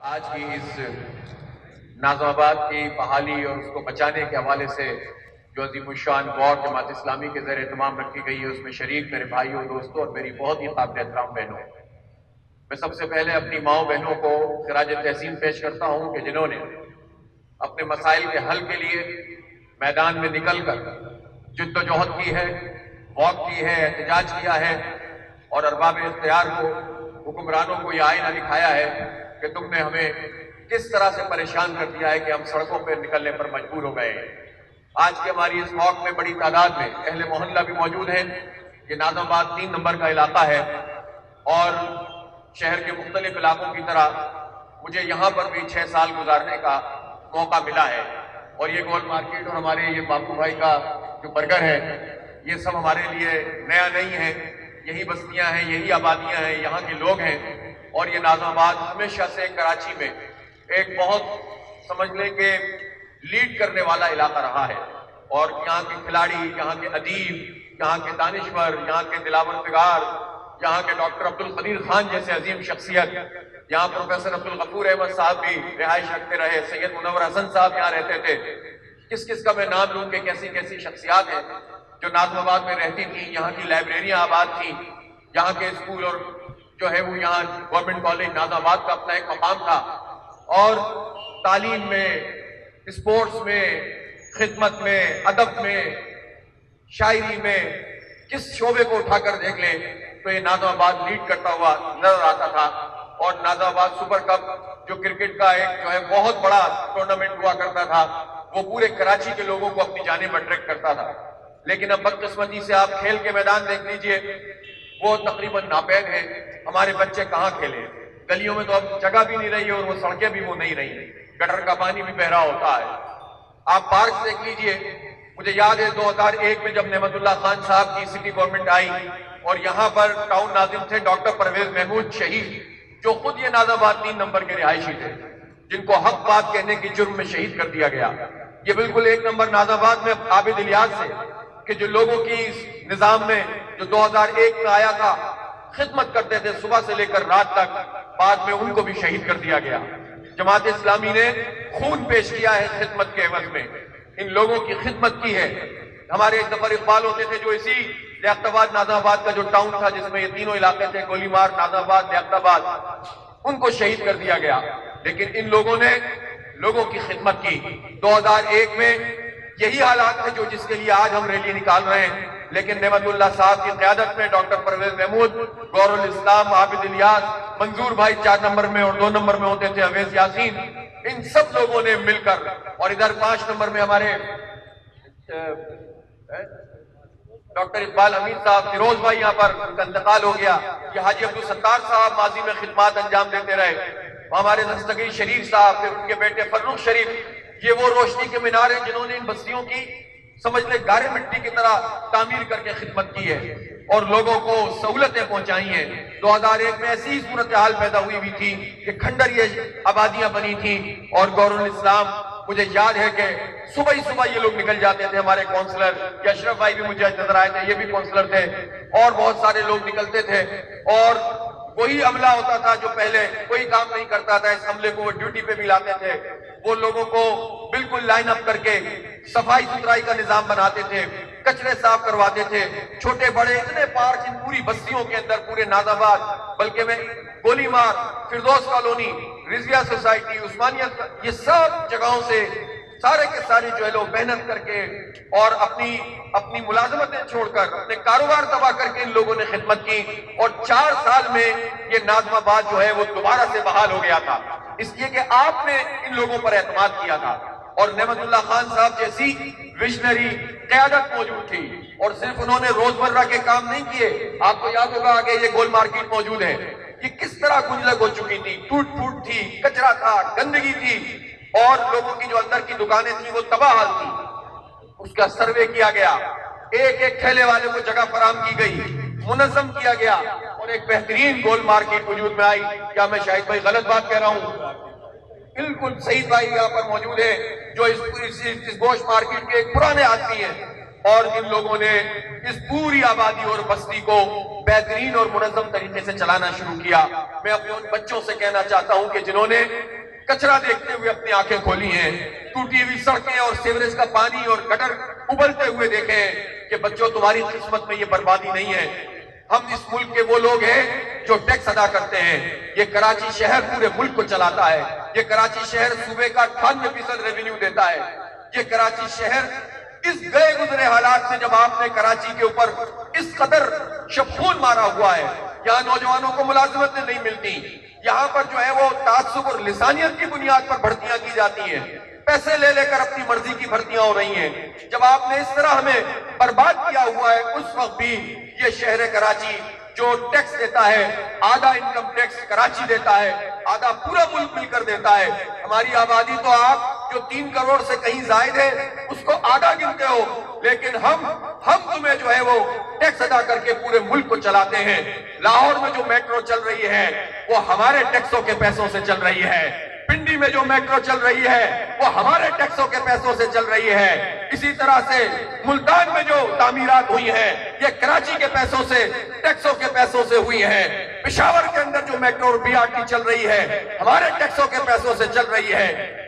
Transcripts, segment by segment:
آج کی اس نازم آباد کی بحالی اور اس کو بچانے کے حوالے سے جو عظیم الشان وار جماعت اسلامی کے زیر اہتمام رکھی گئی ہے، اس میں شریک میرے بھائیوں، دوستوں اور میری بہت ہی قابل احترام بہنوں، میں سب سے پہلے اپنی ماؤں بہنوں کو خراج تحسین پیش کرتا ہوں کہ جنہوں نے اپنے مسائل کے حل کے لیے میدان میں نکل کر جد و جہد کی ہے، واک کی ہے، احتجاج کیا ہے اور ارباب اختیار کو، حکمرانوں کو یہ آئینہ دکھایا ہے کہ تم نے ہمیں کس طرح سے پریشان کر دیا ہے کہ ہم سڑکوں پہ نکلنے پر مجبور ہو گئے ہیں۔ آج کی ہماری اس واک میں بڑی تعداد میں اہل محلہ بھی موجود ہیں۔ یہ نازم آباد 3 نمبر کا علاقہ ہے اور شہر کے مختلف علاقوں کی طرح مجھے یہاں پر بھی 6 سال گزارنے کا موقع ملا ہے، اور یہ گول مارکیٹ اور ہمارے یہ باپو بھائی کا جو برگر ہے، یہ سب ہمارے لیے نیا نہیں ہے۔ یہی بستیاں ہیں، یہی آبادیاں ہیں، یہاں کے لوگ ہیں، اور یہ نازم آباد ہمیشہ سے کراچی میں ایک بہت سمجھ لیں کہ لیڈ کرنے والا علاقہ رہا ہے، اور یہاں کے کھلاڑی، یہاں کے ادیب، یہاں کے دانشور، یہاں کے دلاور نگار، یہاں کے ڈاکٹر عبدالقدیر خان جیسے عظیم شخصیت، یہاں پروفیسر عبدالغفور احمد صاحب بھی رہائش رکھتے رہے، سید منور حسن صاحب یہاں رہتے تھے۔ کس کا میں نام لوں کہ کیسی کیسی شخصیات ہیں جو نازم آباد میں رہتی تھیں۔ یہاں کی لائبریریاں آباد تھیں، یہاں کے اسکول اور جو ہے وہ یہاں گورنمنٹ کالج نازم آباد کا اپنا ایک مقام تھا، اور تعلیم میں، اسپورٹس میں، خدمت میں، ادب میں، شاعری میں کس شعبے کو اٹھا کر دیکھ لیں تو یہ نازم آباد لیڈ کرتا ہوا نظر آتا تھا۔ اور نازم آباد سپر کپ جو کرکٹ کا ایک جو ہے بہت بڑا ٹورنامنٹ ہوا کرتا تھا، وہ پورے کراچی کے لوگوں کو اپنی جانب اٹریکٹ کرتا تھا۔ لیکن اب بدقسمتی سے آپ کھیل کے میدان دیکھ لیجئے، وہ تقریباً ناپید ہیں۔ ہمارے بچے کہاں کھیلے؟ گلیوں میں تو اب جگہ بھی نہیں رہی، اور وہ سڑکیں بھی وہ نہیں رہی، گٹر کا پانی بھی بہ رہا ہوتا ہے۔ آپ پارک دیکھ لیجئے، مجھے یاد ہے 2001 میں جب نعمت اللہ خان صاحب کی سٹی گورنمنٹ آئی اور یہاں پر ٹاؤن ناظم تھے ڈاکٹر پرویز محمود شہید، جو خود یہ نازم آباد 3 نمبر کے رہائشی تھے، جن کو حق بات کہنے کی جرم میں شہید کر دیا گیا۔ یہ بالکل 1 نمبر نازم آباد میں عابد الیاس سے کہ جو لوگوں کی اس نظام میں جو 2001 میں آیا تھا، خدمت کرتے تھے صبح سے لے کر رات تک، بعد میں ان کو بھی شہید کر دیا گیا۔ جماعت اسلامی نے خون پیش کیا ہے خدمت کے عوض میں، ان لوگوں کی خدمت کی ہے۔ ہمارے ایک ظفر اقبال ہوتے تھے جو اسی لیاقت آباد نازم آباد کا جو ٹاؤن تھا جس میں یہ تینوں علاقے تھے، گولی مار، نازم آباد، لیاقت آباد، ان کو شہید کر دیا گیا۔ لیکن ان لوگوں نے لوگوں کی خدمت کی۔ 2001 میں یہی حالات تھے جو جس کے لیے آج ہم ریلی نکال رہے ہیں، لیکن نعمت اللہ صاحب کی قیادت میں ڈاکٹر پرویز محمود، غور الاسلام، عابد الیاس، منظور بھائی 4 نمبر میں اور 2 نمبر میں ہوتے تھے اویس یاسین، ان سب لوگوں نے مل کر، اور ادھر 5 نمبر میں ہمارے ڈاکٹر اقبال حمید صاحب، فیروز بھائی یہاں پر ان کا انتقال ہو گیا، یہ حاجی عبدالستار صاحب ماضی میں خدمات انجام دیتے رہے، ہمارے دستگیر شریف صاحب، پھر ان کے بیٹے فروخ شریف، یہ وہ روشنی کے مینار ہیں جنہوں نے ان بستیوں کی سمجھ لے گارے مٹی کی طرح تعمیر کر کے خدمت کی ہے اور لوگوں کو سہولتیں پہنچائی ہیں۔ 2001 میں ایسی صورتحال پیدا ہوئی تھی کہ کھنڈر یہ آبادیاں بنی تھیں، اور غور الاسلام، مجھے یاد ہے کہ صبح ہی صبح یہ لوگ نکل جاتے تھے، ہمارے کونسلر، یہ اشرف بھائی بھی مجھے نظر آئے تھے، یہ بھی کونسلر تھے، اور بہت سارے لوگ نکلتے تھے، اور وہی عملہ ہوتا تھا جو پہلے کوئی کام نہیں کرتا تھا، اس عملے کو وہ ڈیوٹی پہ بھی لاتے تھے، وہ لوگوں کو بالکل لائن اپ کر کے صفائی ستھرائی کا نظام بناتے تھے، کچرے صاف کرواتے تھے، چھوٹے بڑے اتنے پارک ان پوری بستیوں کے اندر، پورے نازم آباد، بلکہ میں گولی مار، فردوس کالونی، رضویہ سوسائٹی، عثمانیت، یہ سب جگہوں سے سارے کے سارے جو ہے لوگ محنت کر کے اور اپنی ملازمتیں چھوڑ کر، اپنے کاروبار تباہ کر کے ان لوگوں نے خدمت کی، اور 4 سال میں یہ نازم آباد جو ہے وہ دوبارہ سے بحال ہو گیا تھا، اس لیے کہ آپ نے ان لوگوں پر اعتماد کیا تھا، اور نعمت اللہ خان صاحب جیسی ویژنری قیادت موجود تھی، اور صرف انہوں نے روزمرہ کے کام نہیں کیے۔ آپ کو یاد ہوگا آگے یہ گول مارکیٹ موجود ہے، یہ کس طرح گنجلک ہو چکی تھی، ٹوٹ پھوٹ تھی، کچرا تھا، گندگی تھی، اور لوگوں کی جو اندر کی دکانیں تھیں وہ تباہ حال تھی۔ اس کا سروے کیا گیا، ایک ایک ٹھیلے والے کو جگہ فراہم کی گئی، منظم کیا گیا، اور ایک بہترین گول مارکیٹ وجود میں آئی۔ کیا میں شاہد بھائی غلط بات کہہ رہا ہوں؟ بالکل سعید بھائی یہاں پر موجود ہے جو اس گوشت مارکیٹ کے ایک پرانے آدمی ہیں، اور ان لوگوں نے اس پوری آبادی اور بستی کو بہترین اور منظم طریقے سے چلانا شروع کیا۔ میں اپنے ان بچوں سے کہنا چاہتا ہوں کہ جنہوں نے کچرا دیکھتے ہوئے اپنی آنکھیں کھولی ہیں، ٹوٹی ہوئی سڑکیں اور سیوریج کا پانی اور گٹر ابلتے ہوئے دیکھیں کہ بچوں تمہاری قسمت میں یہ بربادی نہیں ہے۔ ہم اس ملک کے وہ لوگ ہیں جو ٹیکس ادا کرتے ہیں۔ یہ کراچی شہر پورے ملک کو چلاتا ہے، یہ کراچی شہر صوبے کا 98% ریونیو دیتا ہے۔ یہ کراچی شہر اس گئے گزرے حالات سے جب آپ نے کراچی کے اوپر اس قدر شبخون مارا ہوا ہے، یہاں نوجوانوں کو ملازمتیں نہیں ملتی، یہاں پر جو ہے وہ تعصب اور لسانیت کی بنیاد پر بھرتیاں کی جاتی ہیں، پیسے لے لے کر اپنی مرضی کی بھرتیاں ہو رہی ہیں۔ جب آپ نے اس طرح ہمیں برباد کیا ہوا ہے، اس وقت بھی یہ شہر کراچی جو ٹیکس دیتا ہے، آدھا انکم ٹیکس کراچی دیتا ہے، آدھا پورا ملک مل کر دیتا ہے۔ ہماری آبادی تو آپ جو 3 کروڑ سے کہیں زائد ہے اس کو آدھا گنتے ہو، لیکن ہم تمہیں جو ہے وہ ٹیکس ادا کر کے پورے ملک کو چلاتے ہیں۔ لاہور میں جو میٹرو چل رہی ہے وہ ہمارے ٹیکسوں کے پیسوں سے چل رہی ہے، پنڈی میں جو میٹرو چل رہی ہے وہ ہمارے ٹیکسوں کے پیسوں سے چل رہی ہے، اسی طرح سے ملتان میں جو تعمیرات ہوئی ہیں یہ کراچی کے پیسوں سے، ٹیکسوں کے پیسوں سے ہوئی ہیں۔ پشاور کے اندر جو میٹرو اور BRT چل رہی ہے ہمارے ٹیکسوں کے پیسوں سے چل رہی ہے،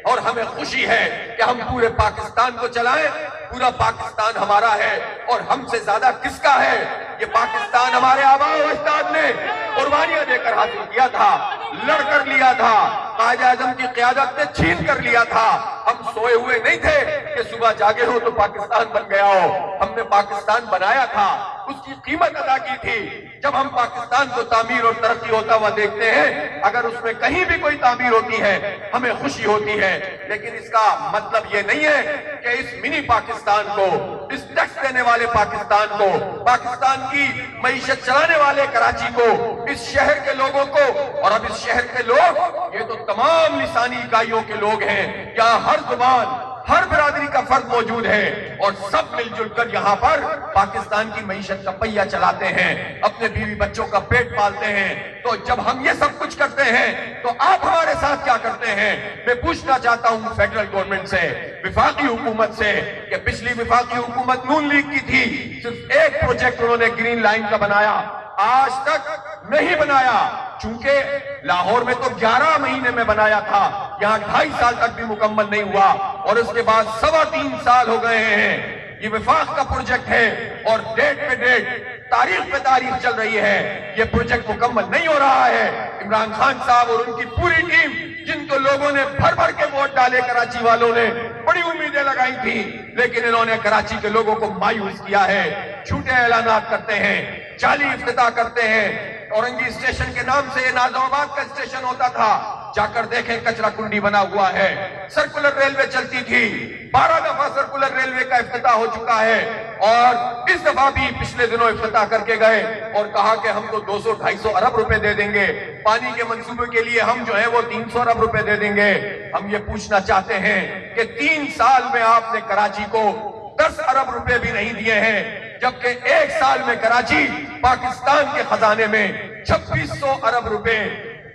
اور ہمیں خوشی ہے کہ ہم پورے پاکستان کو چلائیں۔ پورا پاکستان ہمارا ہے، اور ہم سے زیادہ کس کا ہے؟ یہ پاکستان ہمارے آباء و اجداد نے قربانیاں دے کر حاصل کیا تھا، لڑ کر لیا تھا، قائد اعظم کی قیادت نے چھین کر لیا تھا۔ ہم سوئے ہوئے نہیں تھے کہ صبح جاگے ہو تو پاکستان بن گیا ہو، ہم نے پاکستان بنایا تھا، اس کی قیمت ادا کی تھی۔ جب ہم پاکستان کو تعمیر اور ترقی ہوتا ہوا دیکھتے ہیں، اگر اس میں کہیں بھی کوئی تعمیر ہوتی ہے ہمیں خوشی ہوتی ہے، لیکن اس کا مطلب یہ نہیں ہے کہ اس منی پاکستان کو، اس ٹیکس دینے والے پاکستان کو، پاکستان کی معیشت چلانے والے کراچی کو، اس شہر کے لوگوں کو، اور اب اس شہر کے لوگ یہ تو تمام لسانی اکائیوں کے لوگ ہیں، یہاں ہر زبان، ہر برادری کا فرد موجود ہے، اور سب مل جل کر یہاں پر پاکستان کی معیشت کا پہیہ چلاتے ہیں، اپنے بیوی بچوں کا پیٹ پالتے ہیں۔ تو جب ہم یہ سب کچھ کرتے ہیں تو آپ ہمارے ساتھ کیا کرتے ہیں؟ میں پوچھنا چاہتا ہوں فیڈرل گورنمنٹ سے، وفاقی حکومت سے، کہ پچھلی وفاقی حکومت نون لیگ کی تھی، صرف ایک پروجیکٹ انہوں نے گرین لائن کا بنایا، آج تک نہیں بنایا، چونکہ لاہور میں تو 11 مہینے میں بنایا تھا، یہاں 2.5 سال تک بھی مکمل نہیں ہوا، اور اس کے بعد 3.25 سال ہو گئے ہیں۔ یہ وفاق کا پروجیکٹ ہے، اور ڈیٹ پہ ڈیٹ، تاریخ پہ تاریخ چل رہی ہے، یہ پروجیکٹ مکمل نہیں ہو رہا ہے۔ عمران خان صاحب اور ان کی پوری ٹیم، جن کو لوگوں نے بھر بھر کے ووٹ ڈالے، کراچی والوں نے بڑی امیدیں لگائی تھی، لیکن انہوں نے کراچی کے لوگوں کو مایوس کیا ہے، جھوٹے اعلانات کرتے ہیں، جعلی افتتاح کرتے ہیں۔ اورنگی اسٹیشن کے نام سے یہ ناظم آباد کا اسٹیشن ہوتا تھا، جا کر دیکھیں کچرا کنڈی بنا ہوا ہے۔ سرکولر ریلوے چلتی تھی، 12 دفعہ سرکولر ریلوے کا افتتاح ہو چکا ہے، اور اس دفعہ بھی پچھلے دنوں افتتاح کر کے گئے اور کہا کہ ہم تو 200-250 ارب روپے دے دیں گے، پانی کے منصوبے کے لیے ہم جو ہے وہ 300 ارب روپے دے دیں گے۔ ہم یہ پوچھنا چاہتے ہیں کہ 3 سال میں آپ نے کراچی کو 10 ارب روپے بھی نہیں دیے ہیں، جبکہ 1 سال میں کراچی پاکستان کے خزانے میں 2600 ارب روپے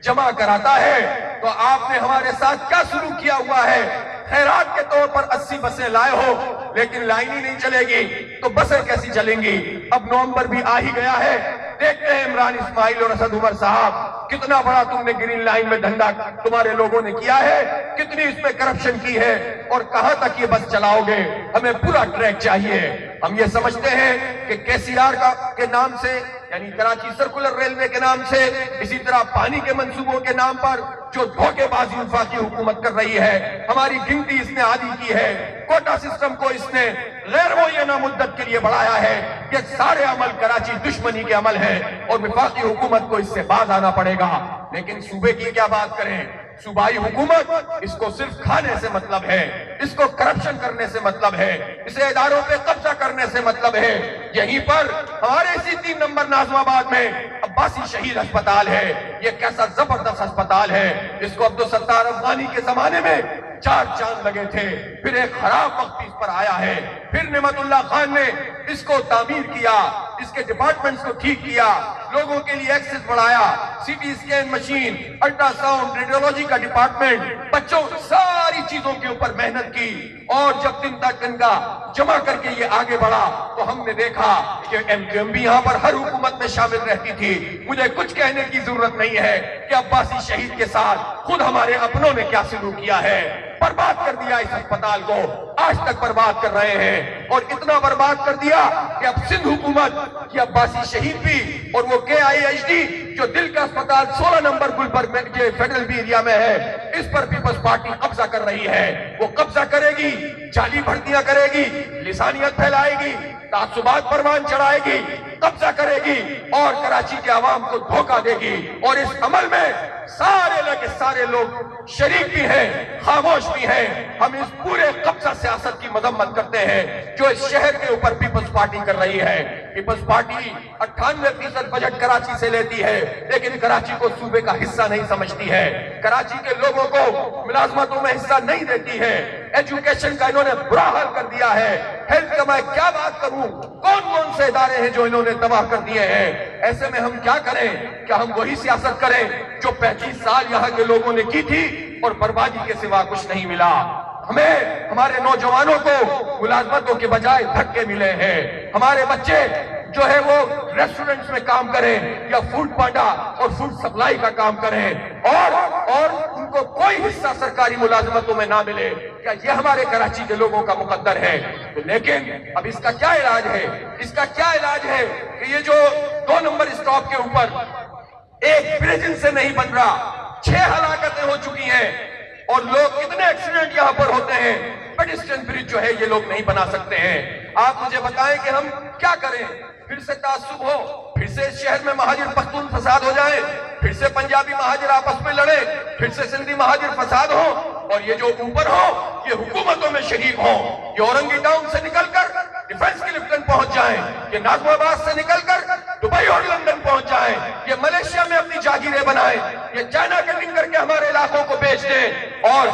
جمع کراتا ہے۔ تو آپ نے ہمارے ساتھ کیا سلوک کیا ہوا ہے؟ خیرات کے طور پر 80 بسیں لائے ہو، لیکن لائن ہی نہیں چلے گی تو بسیں کیسی چلیں گی؟ اب نومبر بھی آ ہی گیا ہے، دیکھتے ہیں عمران اسماعیل اور اسد عمر صاحب کتنا بڑا تم نے گرین لائن میں دھندا تمہارے لوگوں نے کیا ہے، کتنی اس میں کرپشن کی ہے، اور کہاں تک یہ بس چلاؤ گے؟ ہمیں پورا ٹریک چاہیے۔ ہم یہ سمجھتے ہیں کہ KCR کے نام سے، یعنی کراچی سرکولر ریلوے کے نام سے، اسی طرح پانی کے منصوبوں کے نام پر جو دھوکے بازی وفاقی حکومت کر رہی ہے، ہماری گنتی اس نے عادی کی ہے، کوٹا سسٹم کو اس نے غیر معینہ مدت کے لیے بڑھایا ہے، یہ سارے عمل کراچی دشمنی کے عمل ہیں، اور وفاقی حکومت کو اس سے باز آنا پڑے گا۔ لیکن صوبے کی کیا بات کریں؟ صوبائی حکومت، اس کو صرف کھانے سے مطلب ہے، اس کو کرپشن کرنے سے مطلب ہے، اسے اداروں پہ قبضہ کرنے سے مطلب ہے۔ یہیں پر ہمارے اسی 3 نمبر ناظم آباد میں عباسی شہید ہسپتال ہے، یہ کیسا زبردست ہسپتال ہے، جس کو عبدالستار افغانی کے زمانے میں 4 چاند لگے تھے، پھر ایک خراب وقت اس پر آیا ہے، پھر نعمت اللہ خان نے اس کو تعمیر کیا، اس کے ڈپارٹمنٹس کو ٹھیک کیا، لوگوں کے لیے ایکسس بڑھایا، C T scan machine, ultrasound, radiology کا ڈپارٹمنٹ، بچوں ساری چیزوں کے اوپر محنت کی، اور جب دن تک دن کا جمع کر کے یہ آگے بڑھا تو ہم نے دیکھا کہ ایم کیو ایم بھی یہاں پر ہر حکومت میں شامل رہتی تھی۔ مجھے کچھ کہنے کی ضرورت نہیں ہے کہ عباسی شہید کے ساتھ خود ہمارے اپنوں نے کیا سلوک کیا ہے، برباد کر دیا اس اسپتال کو، آج تک برباد کر رہے ہیں، اور اتنا برباد کر دیا کہ اب سندھ حکومت کی عباسی شہید بھی اور وہ کے آئی ایچ ڈی جو دل کا اسپتال 16 نمبر گلبرگ میں جو فیڈرل بھی ایریا میں ہے، اس پر پیپلز پارٹی قبضہ کر رہی ہے۔ وہ قبضہ کرے گی، جعلی بھرتیاں کرے گی، لسانیت پھیلائے گی، تعصبات پروان چڑھائے گی، قبضہ کرے گی اور کراچی کے عوام کو دھوکہ دے گی، اور اس عمل میں سارے لوگ شریک بھی ہیں، خاموش بھی ہیں۔ ہم اس پورے قبضہ سیاست کی مذمت کرتے ہیں جو اس شہر کے اوپر پیپلز پارٹی کر رہی ہے۔ پیپلز پارٹی 98% بجٹ کراچی سے لیتی ہے، لیکن کراچی کو صوبے کا حصہ نہیں سمجھتی ہے، کراچی کے لوگوں کو ملازمتوں میں حصہ نہیں دیتی ہے، ایجوکیشن کا انہوں نے برا حال کر دیا ہے، ہیلتھ کا میں کیا بات کروں، کون سے ادارے ہیں جو انہوں نے تباہ کر دیے ہیں۔ ایسے میں ہم کیا کریں؟ کیا ہم وہی سیاست کریں جو 35 سال یہاں کے لوگوں نے کی تھی اور بربادی کے سوا کچھ نہیں ملا؟ ہمیں ہمارے نوجوانوں کو ملازمتوں کے بجائے دھکے ملے ہیں، ہمارے بچے جو ہے وہ ریسٹورنٹس میں کام کریں یا فوڈ پانڈا اور فوڈ سپلائی کا کام کریں، اور ان کو کوئی حصہ سرکاری ملازمتوں میں نہ ملے۔ کیا یہ ہمارے کراچی کے لوگوں کا مقدر ہے؟ لیکن اب اس کا کیا علاج ہے؟ اس کا کیا علاج ہے کہ یہ جو 2 نمبر اسٹاپ کے اوپر ایک برج سے نہیں بن رہا، 6 ہلاکتیں ہو چکی ہیں، اور لوگ کتنے ایکسیڈنٹ یہاں پر ہوتے ہیں، پیڈسٹرین برج جو ہے یہ لوگ نہیں بنا سکتے ہیں۔ آپ مجھے بتائیں کہ ہم کیا کریں؟ پھر سے تعصب ہو، پھر سے اس شہر میں مہاجر پختون فساد ہو جائے، پھر سے پنجابی مہاجر آپس میں لڑے، پھر سے سندھی مہاجر فساد ہو، اور یہ جو اوپر ہو یہ حکومتوں میں شریک ہوں، یہ اورنگی ٹاؤن سے نکل کر ڈیفنس کی لفٹن پہنچ جائیں، یہ ناظم آباد سے نکل کر دبئی اور لندن پہنچ جائیں، یہ ملیشیا میں اپنی جاگیریں بنائیں، یہ چائنا کے لنک کر کے ہمارے علاقوں کو بیچ دیں، اور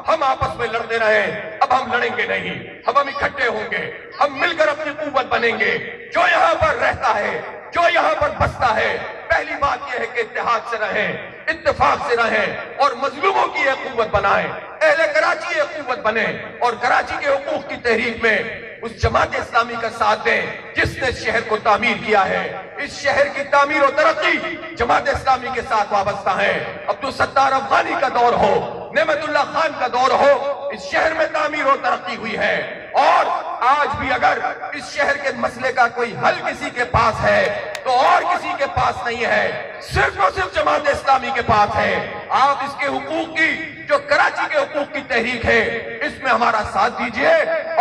ہم آپس میں لڑتے رہیں۔ اب ہم لڑیں گے نہیں، ہم اکٹھے ہوں گے، ہم مل کر اپنی قوت بنیں گے۔ جو یہاں پر رہتا ہے، جو یہاں پر بستا ہے، پہلی بات یہ ہے کہ اتحاد سے رہیں، اتفاق سے رہیں، اور مظلوموں کی ایک قوت بنائیں، اہل کراچی ایک قوت بنے، اور کراچی کے حقوق کی تحریک میں اس جماعت اسلامی کا ساتھ دیں جس نے اس شہر کو تعمیر کیا ہے۔ اس شہر کی تعمیر و ترقی جماعت اسلامی کے ساتھ وابستہ ہے۔ عبدالستار افغانی کا دور ہو، نعمت اللہ خان کا دور ہو، اس شہر میں تعمیر و ترقی ہوئی ہے، اور آج بھی اگر اس شہر کے مسئلے کا کوئی حل کسی کے پاس ہے تو اور کسی کے پاس نہیں ہے، صرف اور صرف جماعت اسلامی کے پاس ہے۔ آپ اس کے حقوق کی جو کراچی کے حقوق کی تحریک ہے اس میں ہمارا ساتھ دیجئے،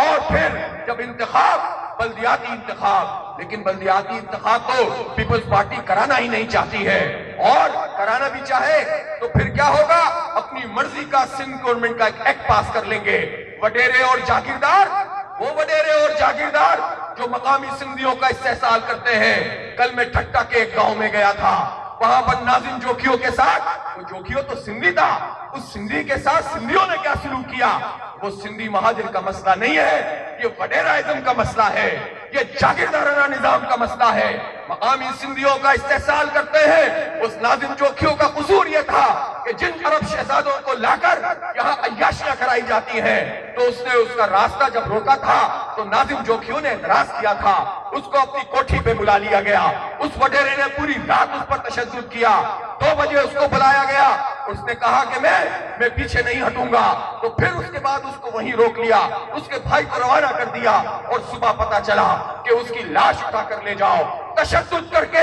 اور پھر جب انتخاب بلدیاتی انتخاب، لیکن بلدیاتی انتخاب تو پیپلز پارٹی کرانا ہی نہیں چاہتی ہے، اور کرانا بھی چاہے تو پھر کیا ہوگا؟ اپنی مرضی کا سندھ گورنمنٹ کا ایک ایکٹ پاس کر لیں گے۔ وڈیرے اور جاگیردار، وہ وڈیرے اور جاگیردار جو مقامی سندھیوں کا استحصال کرتے ہیں۔ کل میں ٹھٹا کے ایک گاؤں میں گیا تھا، وہاں پر ناظم جوکھیوں کے ساتھ، وہ جوکھیوں تو سندھی تھا، اس سندھی کے ساتھ سندھیوں نے کیا سلوک کیا؟ وہ سندھی مہاجر کا مسئلہ نہیں ہے، یہ وڈیرائزم کا مسئلہ ہے، یہ جاگیردارانہ نظام کا مسئلہ ہے۔ مقامی سندھیوں کا استحصال کرتے ہیں۔ اس ناظم جوکھیوں کا قصور یہ تھا کہ جن عرب شہزادوں کو لا کر یہاں عیاشیاں کرائی جاتی ہیں تو اس نے اس کا راستہ جب روکا تھا تو ناظم جوکھیوں نے اعتراض کیا تھا، اس کو اپنی کوٹھی پہ بلا لیا گیا، اس وڈیرے نے پوری رات اس پر تشدد کیا، 2 بجے اس کو بلایا گیا، اس نے کہا کہ میں پیچھے نہیں ہٹوں گا، تو پھر اس کے بعد اس کو وہیں روک لیا، اس کے بھائی کو روانہ کر دیا، اور صبح پتا چلا کہ اس کی لاش اٹھا کر لے جاؤ۔ تشدد کر کے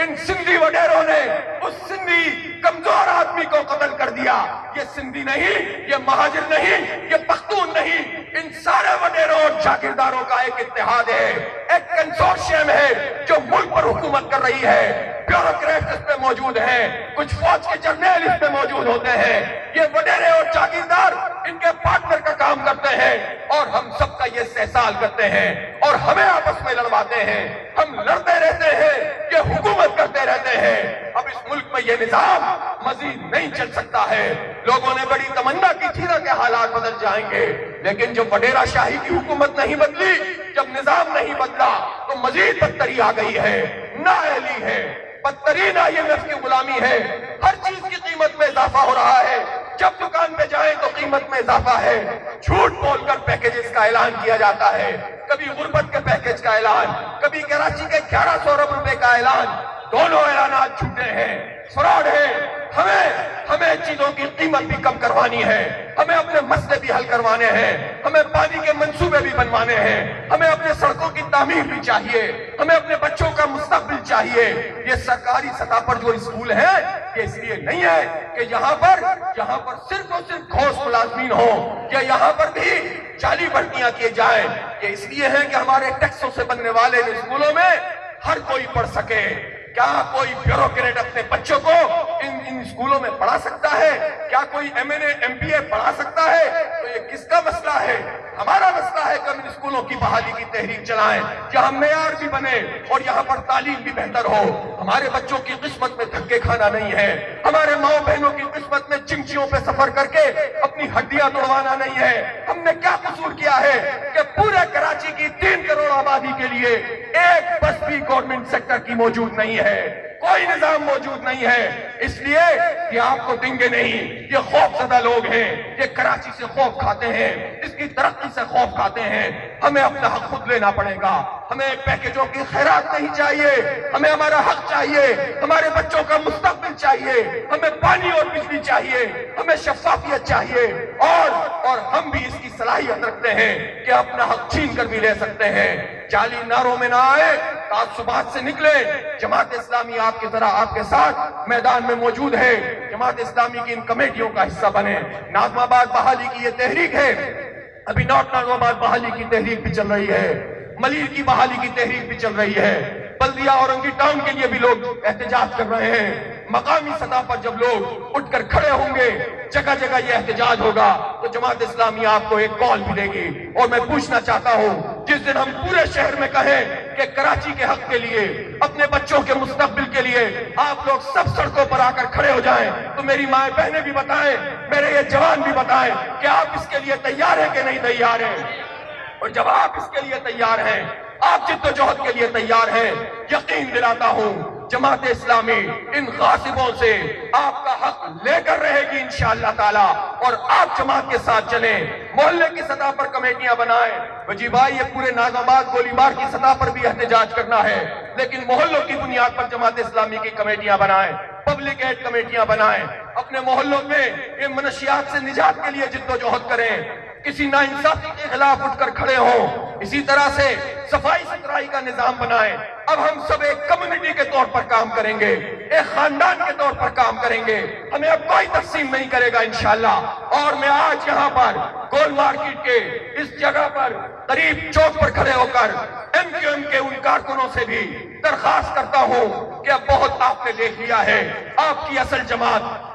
ان سندھی وڈیروں نے اس سندھی کمزور آدمی کو قتل کر دیا۔ یہ سندھی نہیں، یہ مہاجر نہیں، یہ پختون نہیں، ان سارے وڈیروں اور جاگیرداروں کا ایک اتحاد ہے، ایک کنسورشیم ہے جو ملک پر حکومت کر رہی ہے۔ بیوروکریٹ اس پہ موجود ہیں، کچھ فوج کے جرنیل اس پہ موجود ہوتے ہیں، یہ وڈیرے اور جاگیردار ان کے پارٹنر کا کام کرتے ہیں، اور ہم سب کا یہ استحصال کرتے ہیں اور ہمیں آپس میں لڑواتے ہیں، ہم لڑتے رہتے ہیں، یہ حکومت کرتے رہتے ہیں۔ اب اس ملک میں یہ نظام مزید نہیں چل سکتا ہے۔ لوگوں نے بڑی تمنا کی ذخیرہ کے حالات بدل جائیں گے، لیکن جب وڈیرا شاہی کی حکومت نہیں بدلی، جب نظام نہیں بدلا تو مزید بدتری آ گئی ہے، نااہلی ہے، بدترین IMF کی غلامی ہے، ہر چیز کی قیمت میں اضافہ ہو رہا ہے، جب دکان پہ جائیں تو قیمت میں اضافہ ہے، جھوٹ بول کر پیکیجز کا اعلان کیا جاتا ہے، کبھی غربت کے پیکیج کا اعلان، کبھی کراچی کے 1100 ارب روپے کا اعلان، دونوں اعلانات جھوٹے ہیں، فراڈ ہے۔ ہمیں چیزوں کی قیمت بھی کم کروانی ہے، ہمیں اپنے مسئلے بھی حل کروانے ہیں، ہمیں پانی کے منصوبے بھی بنوانے ہیں، ہمیں اپنے سڑکوں کی تعمیر بھی چاہیے، ہمیں اپنے بچوں کا مستقبل چاہیے۔ یہ سرکاری سطح پر جو اسکول ہیں یہ اس لیے نہیں ہے کہ یہاں پر صرف اور صرف گھوس ملازمین ہوں یا یہاں پر بھی جعلی بھرتیاں کیے جائیں، یہ اس لیے ہے کہ ہمارے ٹیکسوں سے بننے والے اسکولوں میں ہر کوئی پڑھ سکے۔ کیا کوئی بیوروکریٹ اپنے بچوں کو ان اسکولوں میں پڑھا سکتا ہے؟ کیا کوئی MNA MPA پڑھا سکتا ہے؟ تو یہ کس کا مسئلہ ہے؟ ہمارا مسئلہ ہے کہ ہم ان اسکولوں کی بحالی کی تحریک چلائیں، جہاں معیار بھی بنے اور یہاں پر تعلیم بھی بہتر ہو۔ ہمارے بچوں کی قسمت میں دھکے کھانا نہیں ہے، ہمارے ماؤں بہنوں کی قسمت میں چنچیوں پہ سفر کر کے اپنی ہڈیاں توڑوانا نہیں ہے۔ ہم نے کیا قصور کیا ہے کہ پورے کراچی کی 3 کروڑ آبادی کے لیے ایک بس بھی گورنمنٹ سیکٹر کی موجود نہیں ہے، کوئی نظام موجود نہیں ہے۔ اس لیے یہ آپ کو دیں گے نہیں، یہ خوف زدہ لوگ ہیں، یہ کراچی سے خوف کھاتے ہیں، اس کی ترقی سے خوف کھاتے ہیں۔ ہمیں اپنا حق خود لینا پڑے گا، ہمیں پیکیجوں کی خیرات نہیں چاہیے، ہمیں ہمارا حق چاہیے، ہمارے بچوں کا مستقبل چاہیے، ہمیں پانی اور بجلی چاہیے، ہمیں شفافیت چاہیے، اور ہم بھی اس کی صلاحیت رکھتے ہیں کہ اپنا حق چھین کر بھی لے سکتے ہیں۔ جعلی نعروں میں نہ آئے، تعصبات سے نکلے۔ جماعت اسلامی آپ کی طرح آپ کے ساتھ میدان میں موجود ہے، جماعت اسلامی کی ان کمیٹیوں کا حصہ بنے۔ ناظم آباد بحالی کی یہ تحریک ہے، ابھی نارتھ ناظم آباد بحالی کی تحریک بھی چل رہی ہے، ملیر کی بحالی کی تحریک بھی چل رہی ہے، بلدیہ اورنگی ٹاؤن کے لیے بھی لوگ احتجاج کر رہے ہیں۔ مقامی سطح پر جب لوگ اٹھ کر کھڑے ہوں گے، جگہ جگہ یہ احتجاج ہوگا، تو جماعت اسلامی آپ کو ایک کال بھی دے گی۔ اور میں پوچھنا چاہتا ہوں، جس دن ہم پورے شہر میں کہیں کہ کراچی کے حق کے لیے، اپنے بچوں کے مستقبل کے لیے آپ لوگ سب سڑکوں پر آ کر کھڑے ہو جائیں، تو میری مائیں بہنیں بھی بتائیں، میرے یہ جوان بھی بتائیں کہ آپ اس کے لیے تیار ہیں کہ نہیں تیار ہیں۔ اور جب آپ اس کے لیے تیار ہیں، آپ جد و جہد کے لیے تیار ہیں، یقین دلاتا ہوں جماعت اسلامی ان غاصبوں سے آپ کا حق لے کر رہے گی انشاءاللہ تعالی، اور آپ جماعت کے ساتھ چلیں، محلے کی سطح پر کمیٹیاں بنائیں۔ وجی بھائی، یہ پورے ناظم آباد گولی بار کی سطح پر بھی احتجاج کرنا ہے، لیکن محلوں کی بنیاد پر جماعت اسلامی کی کمیٹیاں بنائیں، پبلک ایڈ کمیٹیاں بنائیں، اپنے محلوں میں ان منشیات سے نجات کے لیے جد و جہد کریں، کسی ناانصافی کے خلاف اٹھ کر کھڑے ہوں۔ اسی طرح سے صفائی ستھرائی کا نظام بنائیں۔ اب ہم سب ایک کمیونٹی کے طور پر کام کریں گے، ایک خاندان کے طور پر کام کریں گے، ہمیں اب کوئی تقسیم نہیں کرے گا انشاءاللہ۔ اور میں آج یہاں پر گول مارکیٹ کے اس جگہ پر قریب چوک پر کھڑے ہو کر MQM کے ان کارکنوں سے بھی درخواست کرتا ہوں کہ اب بہت آپ نے دیکھ لیا ہے، آپ کی اصل جماعت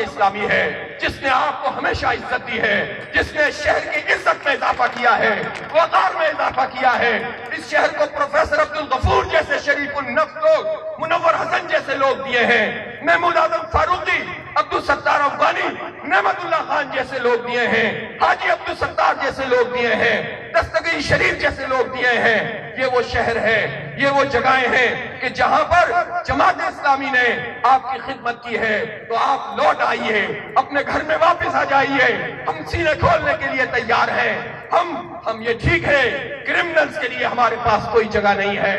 اسلامی ہے، جس نے آپ کو ہمیشہ عزت دی ہے، جس نے شہر کی عزت میں اضافہ کیا ہے، وقار میں اضافہ کیا ہے۔ اس شہر کو پروفیسر عبدالغفور جیسے شریف النفس لوگ، منور حسن جیسے لوگ دیے ہیں، محمود اعظم فاروقی، عبدالستار افغانی، نعمت اللہ خان جیسے لوگ دیے ہیں، حاجی عبدالستار جیسے لوگ دیے ہیں، دستگیر شریف جیسے لوگ دیے ہیں۔ یہ وہ شہر ہے، یہ وہ جگہیں ہیں کہ جہاں پر جماعت اسلامی نے آپ کی خدمت کی ہے، تو آپ لوٹ آئیے، اپنے گھر میں واپس آ جائیے۔ ہم سینے کھولنے کے لیے تیار ہیں۔ ہم یہ ٹھیک ہے، کرمنلز کے لیے ہمارے پاس کوئی جگہ نہیں ہے،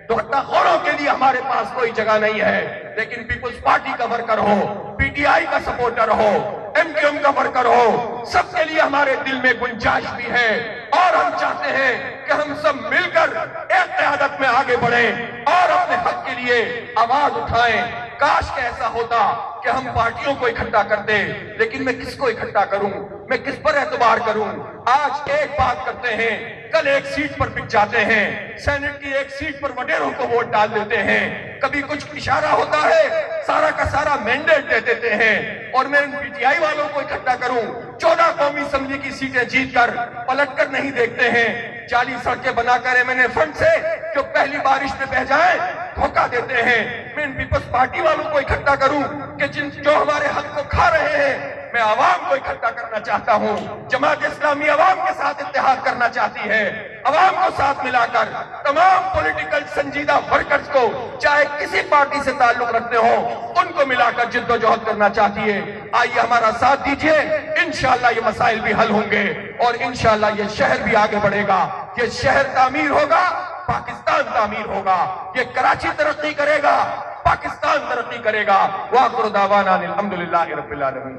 دھوکہ خوروں کے لیے ہمارے پاس کوئی جگہ نہیں ہے، لیکن پیپلز پارٹی کا ورکر ہو، PTI کا سپورٹر ہو، MQM کا ورکر ہو، سب کے لیے ہمارے دل میں گنجائش بھی ہے، اور ہم چاہتے ہیں کہ ہم سب مل کر ایک قیادت میں آگے بڑھیں اور اپنے حق کے لیے آواز اٹھائیں۔ کاش کہ ایسا ہوتا کہ ہم پارٹیوں کو اکٹھا کرتے، لیکن میں کس کو اکٹھا کروں، میں کس پر اعتبار کروں؟ آج ایک بات کرتے ہیں، کل ایک سیٹ پر بک جاتے ہیں، سینٹ کی ایک سیٹ پر وڈیروں کو ووٹ ڈال دیتے ہیں، کبھی کچھ اشارہ ہوتا ہے، سارا کا سارا مینڈیٹ دے دیتے ہیں، اور میں ان PTI والوں کو اکٹھا کروں، 14 قومی اسمبلی کی سیٹیں جیت کر پلٹ کر نہیں دیکھتے ہیں، 40 سڑکیں بنا کر MNA فنڈ سے جو پہلی بارش میں بہ جائیں دھوکہ دیتے ہیں۔ میں ان پیپلز پارٹی والوں کو اکٹھا کروں کہ جو ہمارے حق کو کھا رہے ہیں، میں عوام کو اکٹھا کرنا چاہتا ہوں. جماعت اسلامی عوام کے ساتھ اتحاد کرنا چاہتی ہے. عوام کو ساتھ ملا کر تمام پولیٹیکل سنجیدہ ورکرز کو چاہے کسی پارٹی سے تعلق رکھتے ہوں ان کو ملا کر جد و جہد کرنا چاہتی ہے. آئیے ہمارا ساتھ دیجئے, انشاءاللہ یہ مسائل بھی حل ہوں گے اور انشاءاللہ یہ شہر بھی آگے بڑھے گا. یہ شہر تعمیر ہوگا, پاکستان تعمیر ہوگا. یہ کراچی ترقی کرے گا, پاکستان ترقی کرے گا. وآخر دعوانا الحمدللہ رب العالمین.